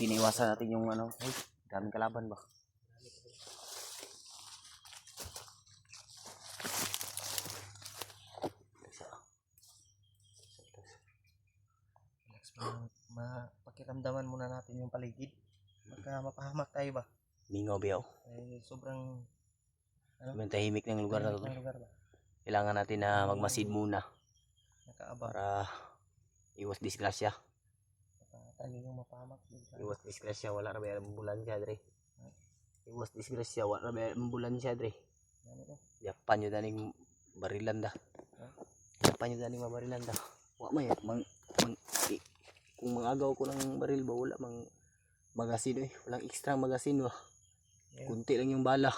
Buti naiwasan natin yung ano. Uy, daming kalaban ba? Pakiramdaman muna natin yung paligid. Baka mapahamak tayo ba? Mingaw biyaw. Sobrang Tahimik ng lugar na to. lugar ba? Kailangan natin na magmasid muna Nakaabang. para iwas disgrasya. Tayo yung mapahamak. Iwas disgrasya, wala na ba ambulansya dre. Iwas disgrasya, wala na ba ambulansya dre. Yakpan nyo daning barilan da. Yakpan nyo daning mabarilan da. Wala may kung mangagaw ko ng baril ba, wala magasin walang extra magasin ba. Kunti lang yung bala.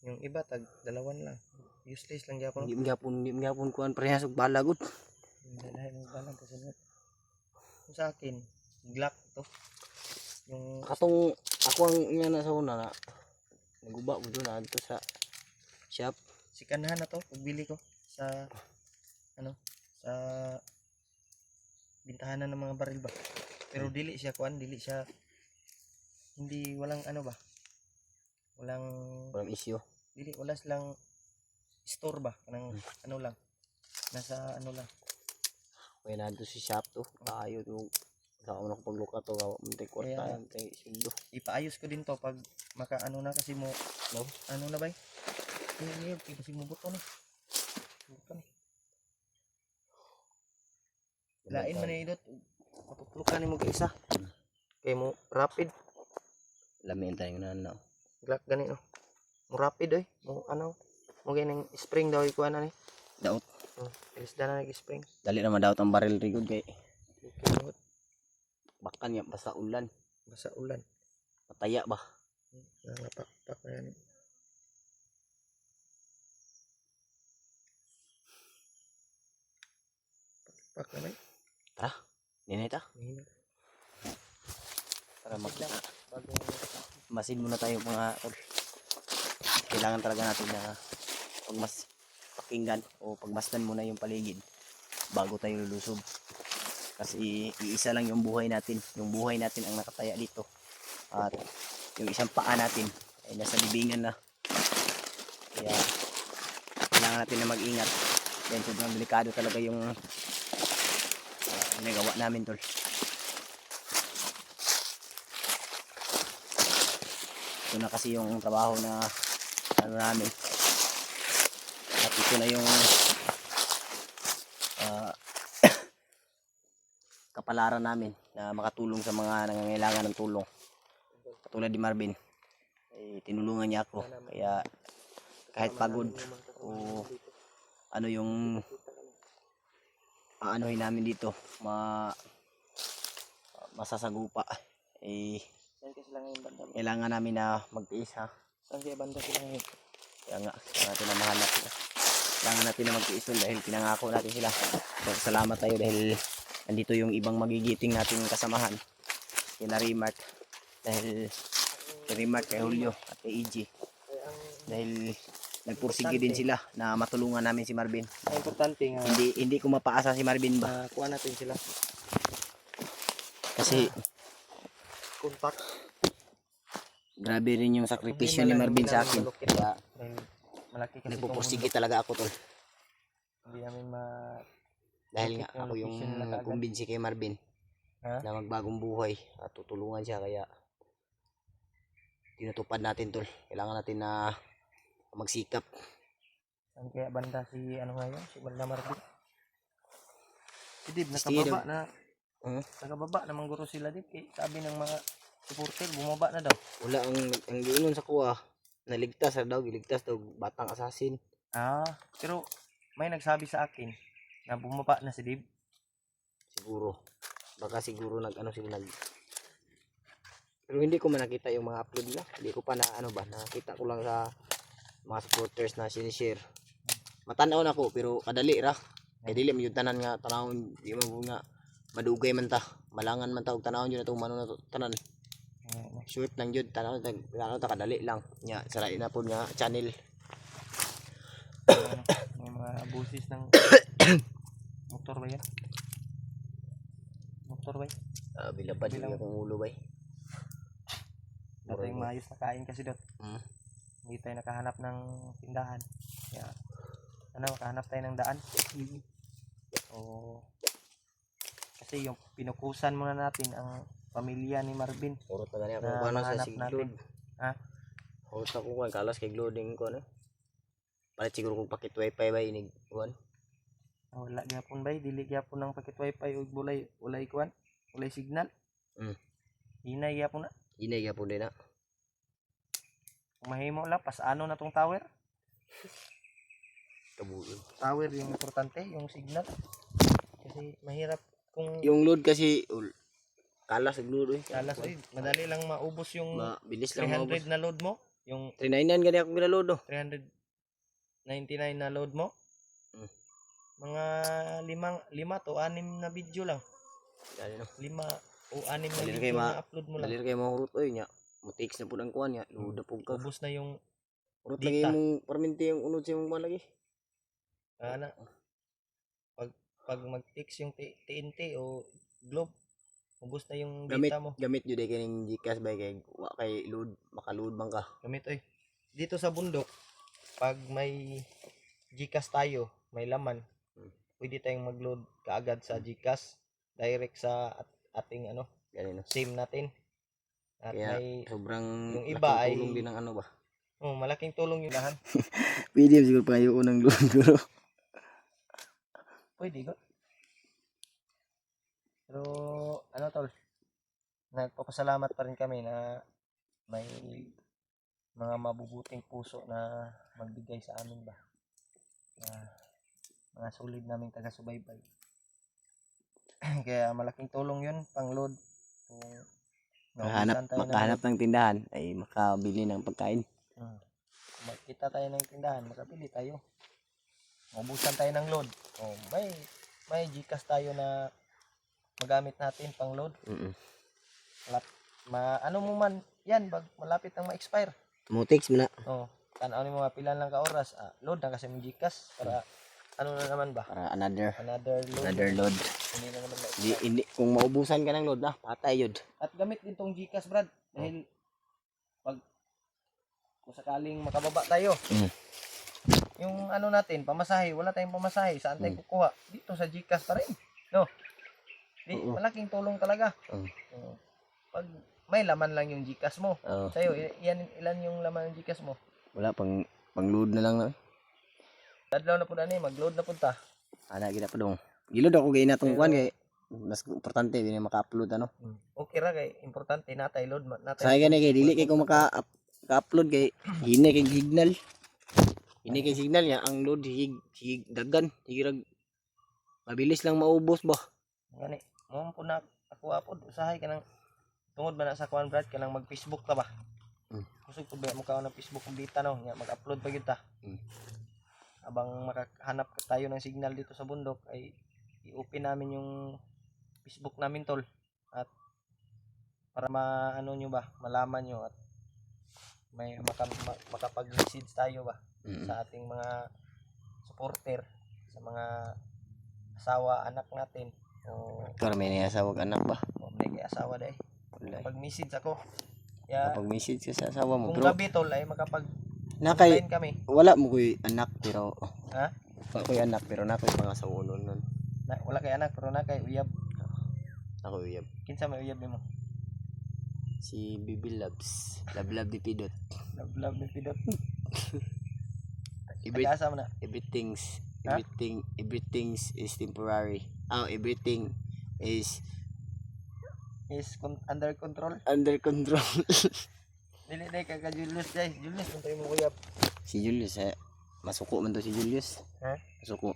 Yung iba dalawan lang. Useless lang gyapon. Hindi gyapon kuan parehas og bala gud. Dahil yung bala kasunod. Sa akin, Glock to. Yung Katong ako ang nga na sa una na naguba ko doon dito sa shop. sikanahan na to, pagbili ko sa sa bintahan ng mga baril ba. Pero dili siya hindi walang Walang issue. wala silang store ba kanang lang nasa lang. Kaya nandito si shop to. Kayo to. Saka mo pagluka to, muntik kwarta yan, tay sundo. Ipaayos ko din to pag na kasi mo na ba? Kasi mo buto ni. Lain man idot. Matutulukan nimo ka isa. Kay mo rapid. Lamin tayo na no. Glock gani no. Mo rapid mo mo ganang spring daw ikuan na ni. Daot. Ilis na nag-spring. Dali naman daot ang baril rigod kay. Bakan ya basta ulan. Mataya ba? Nangapak na yan. Pak na ba? Tara. Ninay ta. Para masin muna tayo mga tol. Kailangan talaga natin na pakinggan o pagmasdan muna yung paligid bago tayo lulusob. Kasi iisa lang yung buhay natin. Yung buhay natin ang nakataya dito. At yung isang paa natin ay nasa libingan na. Kaya kailangan natin na mag-ingat. Then sobrang delikado talaga yung nagawa namin tol. Ito na kasi yung trabaho na namin. At ito na yung kapalaran namin na makatulong sa mga nangangailangan ng tulong. Katulad ni Marvin, tinulungan niya ako. Kaya kahit pagod o ano yung aanohin namin dito, masasagupa, kailangan namin na magtiis ha. Saan kaya banda sila ngayon? Kaya nga, kailangan natin na mahanap sila. Kailangan natin na magtiis dahil pinangako natin sila. So, salamat tayo dahil nandito yung ibang magigiting natin kasamahan. Kina Remark, dahil kay Remark, kay Julio at kay EG. Dahil nagpursige din sila na matulungan namin si Marvin. Ang importante nga Hindi ko mapaasa si Marvin ba? kuha natin sila. Kasi Contact. grabe rin yung sakripisyo ni Marvin sa akin. Kaya Malaki kasi nagpupursige talaga ako tol. Hindi namin Dahil nga ako yung kumbinsi kay Marvin na magbagong buhay at tutulungan siya. Kaya tinutupad natin tol. Kailangan natin na magsikap. Saan kaya banda si ngayon? Si Banda Marvin? Si Dib, nakababa naman guro sila Dib. Sabi ng mga supporter, bumaba na daw. Wala ang giinon sa kuha. Naligtas daw, giligtas daw batang asasin. Pero may nagsabi sa akin na bumaba na si Dib. Siguro. Baka siguro pero hindi ko man nakita yung mga upload nila. Hindi ko pa nakita ko lang sa mga supporters na sinishare. Matanaw na ko pero kadali ra. Kay dili man yung tanan nga tanawon, di mo nga madugay man ta. Malangan man ta og tanawon yun atong mano na tanan. Short lang jud tanawon ta kadali lang. Nya sara na pud nga channel. May mga busis ng motor ba yan? Motor ba? Bilabad yung akong ulo bay. Wala tayong maayos na kain kasi dot. Hmm. Hindi tayo nakahanap ng tindahan. Kaya, makahanap tayo ng daan. O, kasi yung pinukusan muna natin ang pamilya ni Marvin. Urot na gani ako Na paano sa mahanap siglod. natin. Ha? Urot ako kung kalas kay loading ko ano. Palit siguro kung pakit wifi ba inig kuan. Wala gyapon bay, dili gyapon ng paket wifi ug walay kuan, walay signal. Hinay gyapon na. Inay gyapon din na. Kung mahimo lang pasano na tong tower. Kabuyo. Tower yung importante, yung signal. Kasi mahirap kung Yung load kasi kalas ang load eh. kalas madali lang maubos yung Mabilis lang maubos. 300 na load mo, yung 399 gani ako ginaload oh. 399 na load mo. Mga 5 to 6 na video lang. Dali no. 5 o 6 na Dali na video kayo na upload mo lang. Dali kayo mahurot oy nya. Mutiks na pud ang kuan nya. Load na pud ka. Ubos na yung Urot dita. lagi mong perminti yung unod sa imong kuan lagi. ana. Pag mag-fix yung TNT o globe, ubos na yung data mo. Gamit jud ay kining GCash bay kay wa kay load, maka-load bang ka. Gamit oy. Dito sa bundok, pag may GCash tayo, may laman, pwede tayong mag-load kaagad sa GCash direct sa ating Gani no. SIM natin. At Kaya may sobrang yung iba ay tulong din ang ano ba. malaking tulong yung lahan. Pwede siguro pa kayo unang load guro. Pwede ko. Pero tol, nagpapasalamat pa rin kami na may mga mabubuting puso na magbigay sa amin ba. Mga solid naming taga-subaybay. Kaya malaking tulong yun pang load. Kung Makahanap ng tindahan ay makabili ng pagkain. Kung makita tayo ng tindahan, makabili tayo. Maubusan tayo ng load. May GCash tayo na magamit natin pang load. Ano mo man yan, malapit nang ma-expire. Mutiks mo na. Tanaw ni mga pilan lang ka oras, load na kasi may GCash para na naman ba? Para another Load. load. Hindi na naman Hindi, kung maubusan ka ng load na, patay yun. At gamit din tong GCash, Brad. Dahil kung sakaling makababa tayo, yung natin, pamasahe, wala tayong pamasahe, saan tayo kukuha? Dito sa GCash pa rin. No? Malaking tulong talaga. Pag may laman lang yung GCash mo. Sa'yo, ilan yung laman ng GCash mo? Wala, pang load na lang na. Dadlaw na po na mag-load na punta. Ana, gina pa dong. Gilod ako kay natong kuan kay mas importante din maka-upload Okay ra kay importante natay load natay. Sa gani kay dili kay ko maka-upload kay hine kay signal. Hine kay signal niya ang load hig dagan, higirag mabilis lang maubos ba. Gani, mo po na ako apod usahay ka nang tungod ba na sa kuan Brad ka nang mag-Facebook ka ba? Kusog ko ba mo ka ng Facebook dita no, nya mag-upload pa gyud ta. Abang makahanap tayo ng signal dito sa bundok ay i-open namin yung Facebook namin tol at para nyo ba malaman nyo at may makapag-message tayo ba sa ating mga supporter, sa mga asawa anak natin o may asawa anak ba? may kay asawa dai. Pag-message ako pag-message ka sa asawa mo kung pero gabi tol ay nakay kami. Wala mo koy anak pero Ha? Wala koy anak pero nakoy pangasawa nun. Wala kay anak pero na kay uyab. Ako uyab. Kinsa may uyab nimo? Si Bibi Loves. Love di Pidot. Love ni Pidot. Everything is temporary. Everything is under control. Under control. Dili day ka Julius guys. Julius kung tayo mo uyab. Si Julius masuko man to si Julius. Ha? Masuko.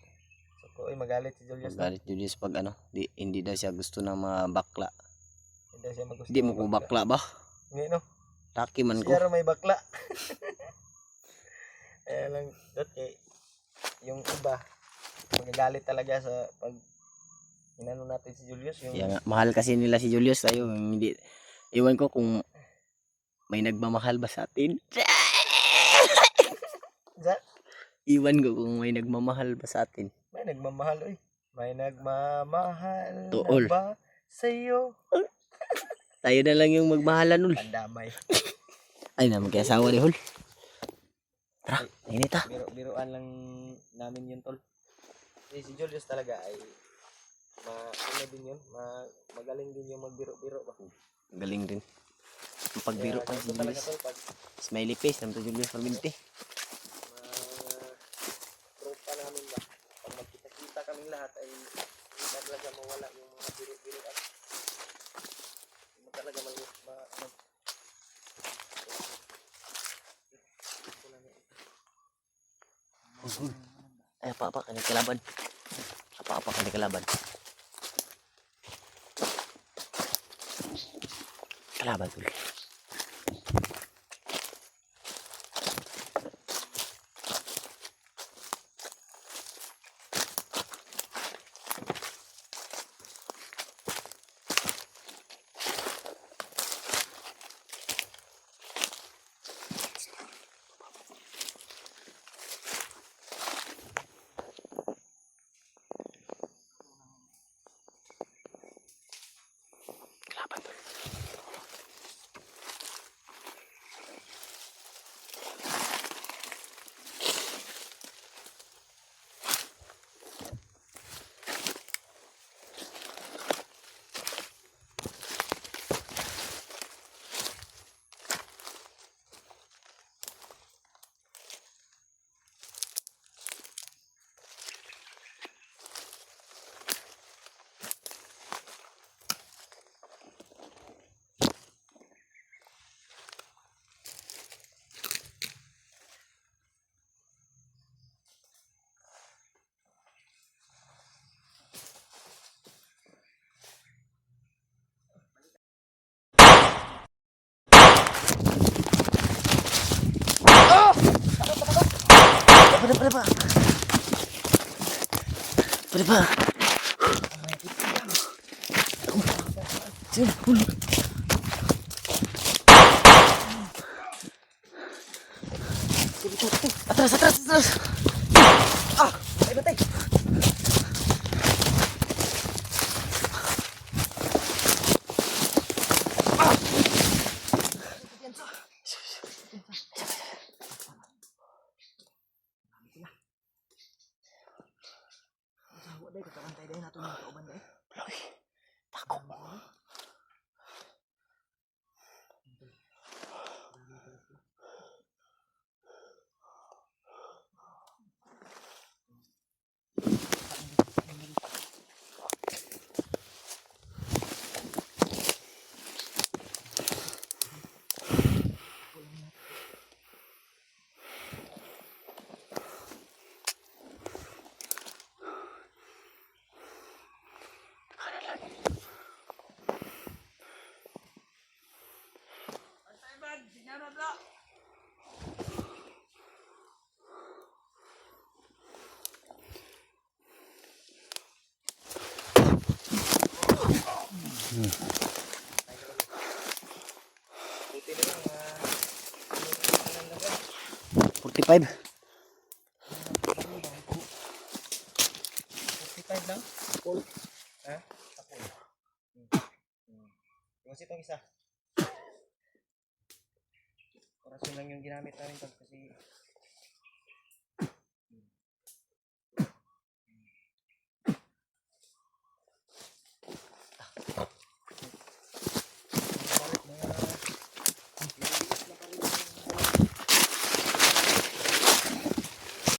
Suko magalit si Julius. Magalit Julius pag hindi daw siya gusto ng mga bakla. Hindi siya magusto. Hindi mo ko bakla ba? Hindi no. Taki man ko. Siya may bakla. Lang yung iba magagalit talaga sa pag inano natin si Julius yung mahal kasi nila si Julius tayo hindi iwan ko kung may nagmamahal ba sa atin. Iwan ko kung may nagmamahal ba sa atin. May nagmamahal may nagmamahal Tuol. na ba sa'yo? Tayo na lang yung magmahalan ul. Pandamay. Ay naman kaya asawa ni Hul. Tara, init ah. Biruan lang namin yun tol. Kasi si Julius talaga ay ano din yun, magaling din yung magbiro-biro ba. Galing din. Ang pagbiro pa si Ganito talaga Julius. tol pag Smiley face naman to Julius Formente. mga tropa namin ba. Pag magkita-kita kaming lahat ay hindi na talaga mawala yung mga biro-biro at hindi mo talaga ano. Ay apa kani kalaban. Apa kani kalaban. Kalaban tuh. Kalaban tuh. Pada pak. Pada pak. Atrás. Ah, ay batay. Takot. Buti na lang 45. 45 lang. Ha? Tapos. Yung itong isa. Orasyon lang yung ginamit namin tol kasi